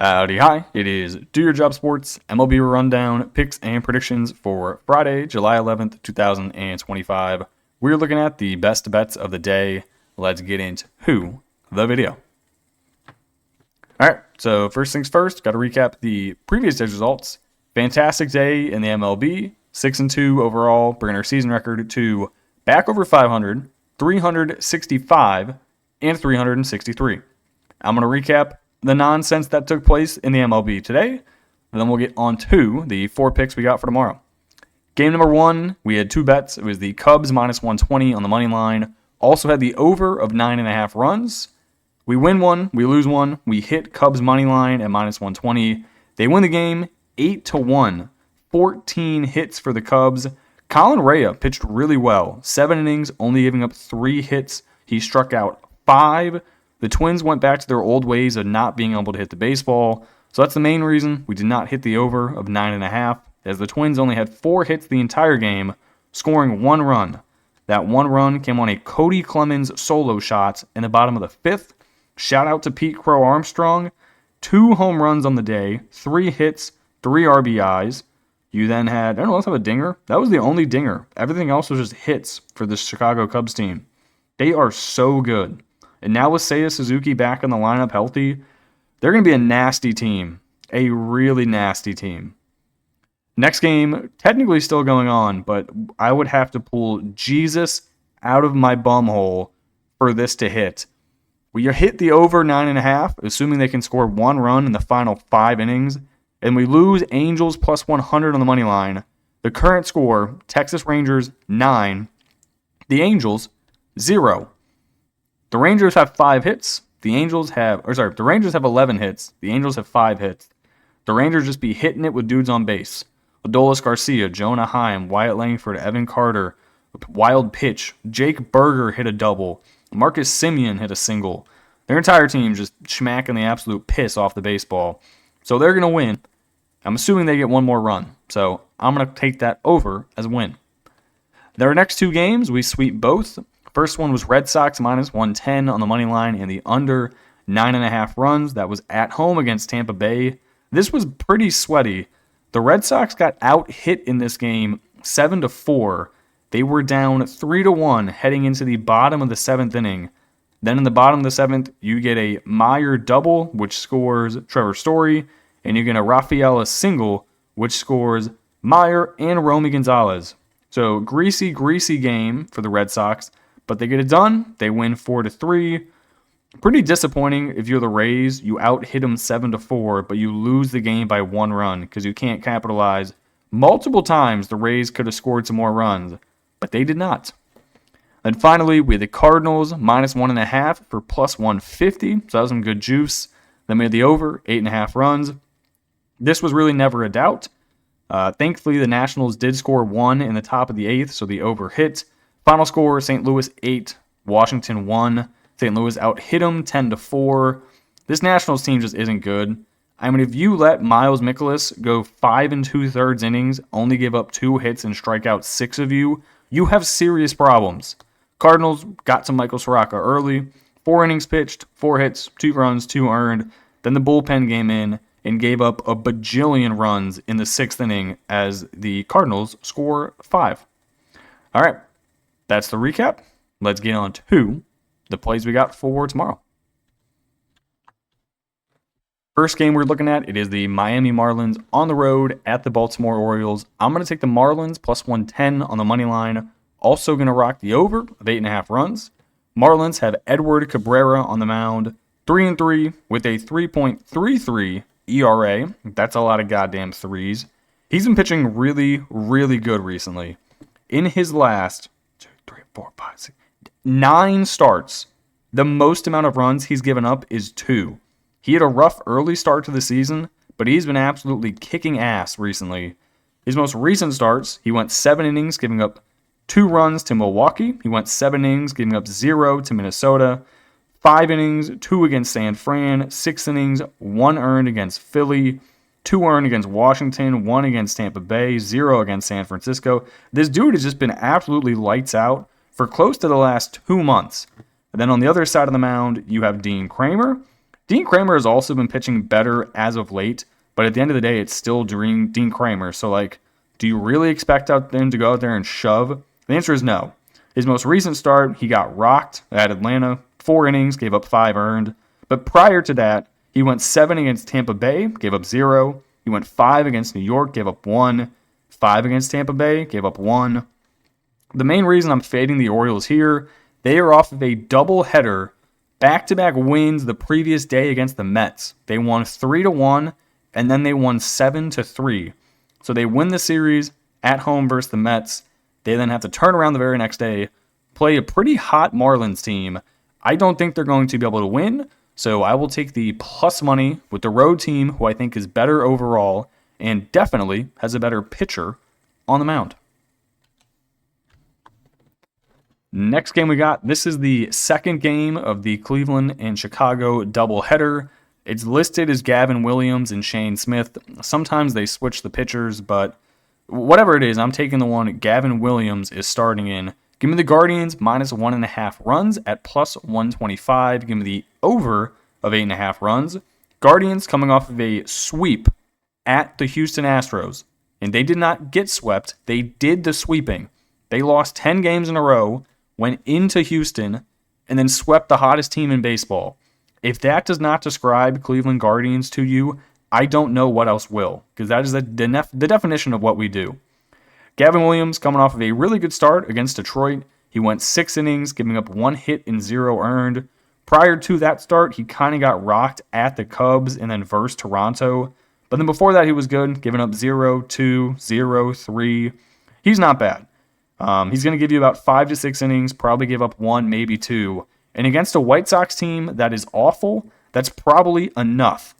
Howdy, hi. It is Do Your Job Sports, MLB Rundown, picks and predictions for Friday, July 11th, 2025. We're looking at the best bets of the day. Let's get into the video. All right, so first things first, got to recap the previous day's results. Fantastic day in the MLB, 6-2 overall, bringing our season record to back over 500, 365, and 363. I'm going to recap the nonsense that took place in the MLB today, and then we'll get on to the 4 picks we got for tomorrow. Game number 1, we had 2 bets. It was the Cubs minus 120 on the money line. Also had the over of 9.5 runs. We win one, we lose one. We hit Cubs money line at minus 120. They win the game 8-1. 14 hits for the Cubs. Colin Rea pitched really well. 7 innings, only giving up 3 hits. He struck out 5. The Twins went back to their old ways of not being able to hit the baseball. So that's the main reason we did not hit the over of 9.5, as the Twins only had 4 hits the entire game, scoring 1 run. That 1 run came on a Cody Clemens solo shot in the bottom of the 5th. Shout out to Pete Crow Armstrong. 2 home runs on the day, 3 hits, 3 RBIs. You then had, I don't know, let's have a dinger. That was the only dinger. Everything else was just hits for the Chicago Cubs team. They are so good. And now with Seiya Suzuki back in the lineup healthy, they're going to be a nasty team. A really nasty team. Next game, technically still going on, but I would have to pull Jesus out of my bum hole for this to hit. We hit the over 9.5, assuming they can score 1 run in the final 5 innings, and we lose Angels plus 100 on the money line. The current score, Texas Rangers 9, the Angels 0. The Rangers have 5 hits. The Rangers have 11 hits. The Angels have 5 hits. The Rangers just be hitting it with dudes on base. Adolis Garcia, Jonah Heim, Wyatt Langford, Evan Carter, wild pitch. Jake Berger hit a double. Marcus Semien hit a single. Their entire team just smacking the absolute piss off the baseball. So they're going to win. I'm assuming they get 1 more run. So I'm going to take that over as a win. Their next 2 games, we sweep both. First one was Red Sox minus 110 on the money line and the under 9.5 runs. That was at home against Tampa Bay. This was pretty sweaty. The Red Sox got out hit in this game 7-4. They were down 3-1 heading into the bottom of the 7th inning. Then in the bottom of the 7th, you get a Meyer double, which scores Trevor Story, and you get a Rafaela single, which scores Meyer and Romy Gonzalez. So greasy game for the Red Sox. But they get it done. They win 4-3. Pretty disappointing if you're the Rays. You out-hit them 7-4, but you lose the game by 1 run because you can't capitalize. Multiple times the Rays could have scored some more runs, but they did not. And finally, we had the Cardinals minus 1.5 for plus 150. So that was some good juice. Then we had the over, 8.5 runs. This was really never a doubt. Thankfully, the Nationals did score 1 in the top of the 8th, so the over hit. Final score, St. Louis 8, Washington 1. St. Louis out-hit them 10-4. This Nationals team just isn't good. I mean, if you let Miles Mikolas go 5 2/3 innings, only give up 2 hits and strike out 6 of you, you have serious problems. Cardinals got to Michael Soroka early. 4 innings pitched, 4 hits, 2 runs, 2 earned. Then the bullpen came in and gave up a bajillion runs in the 6th inning as the Cardinals score 5. All right. That's the recap. Let's get on to the plays we got for tomorrow. First game we're looking at, it is the Miami Marlins on the road at the Baltimore Orioles. I'm going to take the Marlins plus 110 on the money line. Also going to rock the over of 8.5 runs. Marlins have Edward Cabrera on the mound, 3-3 with a 3.33 ERA. That's a lot of goddamn threes. He's been pitching really, really good recently. In his last 9 starts, the most amount of runs he's given up is 2. He had a rough early start to the season, but he's been absolutely kicking ass recently. His most recent starts, he went 7 innings, giving up 2 runs to Milwaukee. He went 7 innings, giving up 0 to Minnesota. 5 innings, 2 against San Fran. 6 innings, 1 earned against Philly. 2 earned against Washington, 1 against Tampa Bay, 0 against San Francisco. This dude has just been absolutely lights out for close to the last 2 months. And then on the other side of the mound, you have Dean Kramer. Dean Kramer has also been pitching better as of late, but at the end of the day, it's still Dean Kramer. So, do you really expect them to go out there and shove? The answer is no. His most recent start, he got rocked at Atlanta, 4 innings, gave up 5 earned. But prior to that, he went 7 against Tampa Bay, gave up 0. He went 5 against New York, gave up 1. 5 against Tampa Bay, gave up 1. The main reason I'm fading the Orioles here, they are off of a doubleheader, back-to-back wins the previous day against the Mets. They won 3-1, and then they won 7-3. So they win the series at home versus the Mets. They then have to turn around the very next day, play a pretty hot Marlins team. I don't think they're going to be able to win, so I will take the plus money with the road team, who I think is better overall and definitely has a better pitcher on the mound. Next game we got, this is the second game of the Cleveland and Chicago doubleheader. It's listed as Gavin Williams and Shane Smith. Sometimes they switch the pitchers, but whatever it is, I'm taking the one Gavin Williams is starting in. Give me the Guardians minus 1.5 runs at plus 125. Give me the over of 8.5 runs. Guardians coming off of a sweep at the Houston Astros. And they did not get swept. They did the sweeping. They lost 10 games in a row, went into Houston, and then swept the hottest team in baseball. If that does not describe Cleveland Guardians to you, I don't know what else will, because that is the definition of what we do. Gavin Williams coming off of a really good start against Detroit. He went 6 innings, giving up 1 hit and 0 earned. Prior to that start, he kind of got rocked at the Cubs and then versus Toronto. But then before that, he was good, giving up 0, 2, 0, 3. He's not bad. He's going to give you about 5 to 6 innings, probably give up 1, maybe 2. And against a White Sox team that is awful, that's probably enough.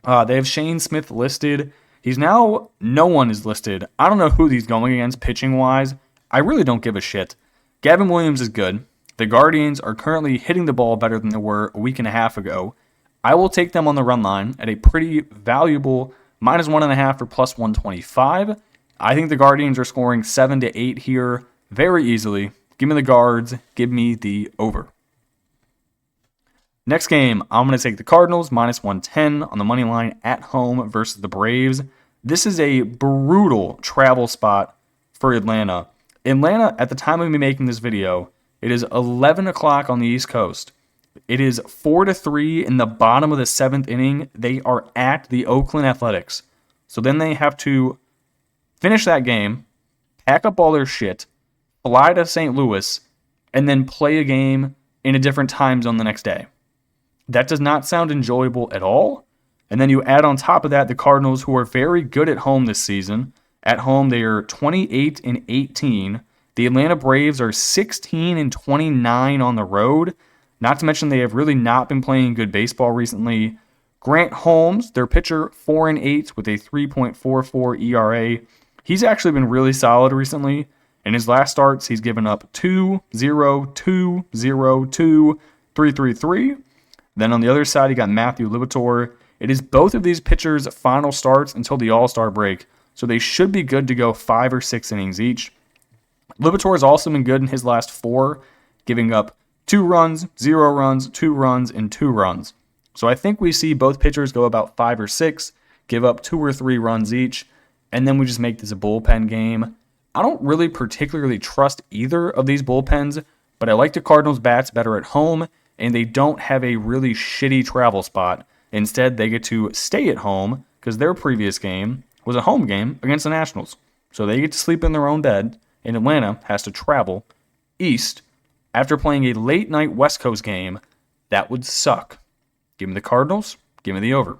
They have Shane Smith listed. No one is listed. I don't know who he's going against pitching-wise. I really don't give a shit. Gavin Williams is good. The Guardians are currently hitting the ball better than they were a week and a half ago. I will take them on the run line at a pretty valuable minus 1.5 for plus 125. I think the Guardians are scoring 7 to 8 here very easily. Give me the Guards. Give me the over. Next game, I'm going to take the Cardinals minus 110 on the money line at home versus the Braves. This is a brutal travel spot for Atlanta. Atlanta, at the time of me making this video, it is 11 o'clock on the East Coast. It is 4-3 in the bottom of the 7th inning. They are at the Oakland Athletics. So then they have to finish that game, pack up all their shit, fly to St. Louis, and then play a game in a different time zone the next day. That does not sound enjoyable at all. And then you add on top of that the Cardinals, who are very good at home this season. At home, they are 28-18. The Atlanta Braves are 16-29 on the road. Not to mention they have really not been playing good baseball recently. Grant Holmes, their pitcher, 4-8 with a 3.44 ERA. He's actually been really solid recently. In his last starts, he's given up 2, 0, 2, 0, 2, 3, 3, 3. Then on the other side, you got Matthew Liberatore. It is both of these pitchers' final starts until the All-Star break, so they should be good to go 5 or 6 innings each. Liberatore has also been good in his last 4, giving up 2 runs, 0 runs, 2 runs, and 2 runs. So I think we see both pitchers go about 5 or 6, give up 2 or 3 runs each, and then we just make this a bullpen game. I don't really particularly trust either of these bullpens, but I like the Cardinals' bats better at home, and they don't have a really shitty travel spot. Instead, they get to stay at home because their previous game was a home game against the Nationals. So they get to sleep in their own bed, and Atlanta has to travel east after playing a late-night West Coast game. That would suck. Give me the Cardinals. Give me the over.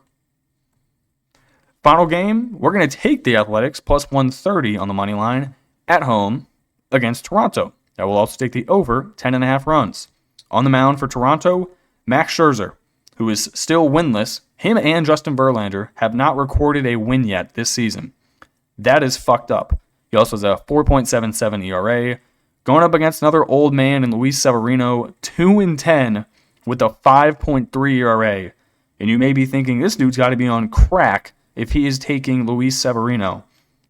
Final game, we're going to take the Athletics plus 130 on the money line at home against Toronto. I will also take the over 10.5 runs. On the mound for Toronto, Max Scherzer, who is still winless. Him and Justin Verlander have not recorded a win yet this season. That is fucked up. He also has a 4.77 ERA. Going up against another old man in Luis Severino, 2-10 with a 5.3 ERA. And you may be thinking, this dude's got to be on crack if he is taking Luis Severino.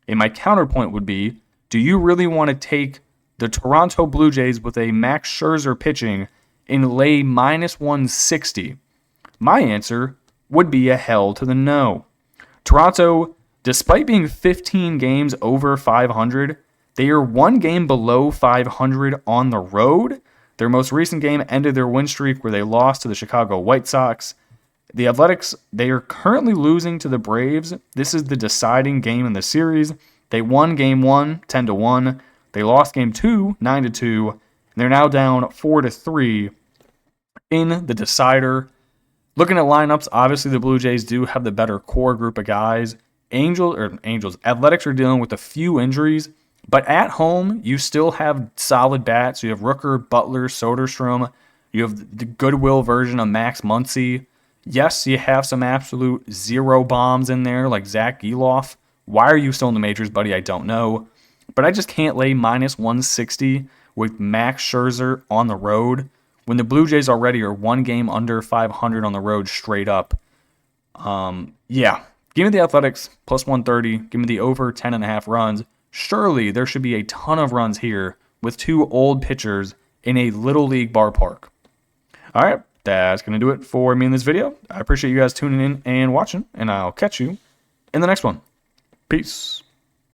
And my counterpoint would be, do you really want to take the Toronto Blue Jays with a Max Scherzer pitching and lay minus 160? My answer would be a hell to the no. Toronto, despite being 15 games over 500, they are one game below 500 on the road. Their most recent game ended their win streak where they lost to the Chicago White Sox. The Athletics, they are currently losing to the Braves. This is the deciding game in the series. They won game 1, 10-1. They lost game 2, 9-2. And they're now down 4-3 in the decider. Looking at lineups, obviously the Blue Jays do have the better core group of guys. Athletics are dealing with a few injuries, but at home, you still have solid bats. You have Rooker, Butler, Soderstrom. You have the goodwill version of Max Muncy. Yes, you have some absolute zero bombs in there, like Zach Gelof. Why are you still in the majors, buddy? I don't know. But I just can't lay minus 160 with Max Scherzer on the road when the Blue Jays already are one game under 500 on the road straight up. Yeah, give me the Athletics plus 130. Give me the over 10.5 runs. Surely there should be a ton of runs here with two old pitchers in a Little League ballpark. All right, that's going to do it for me in this video. I appreciate you guys tuning in and watching, and I'll catch you in the next one. Peace.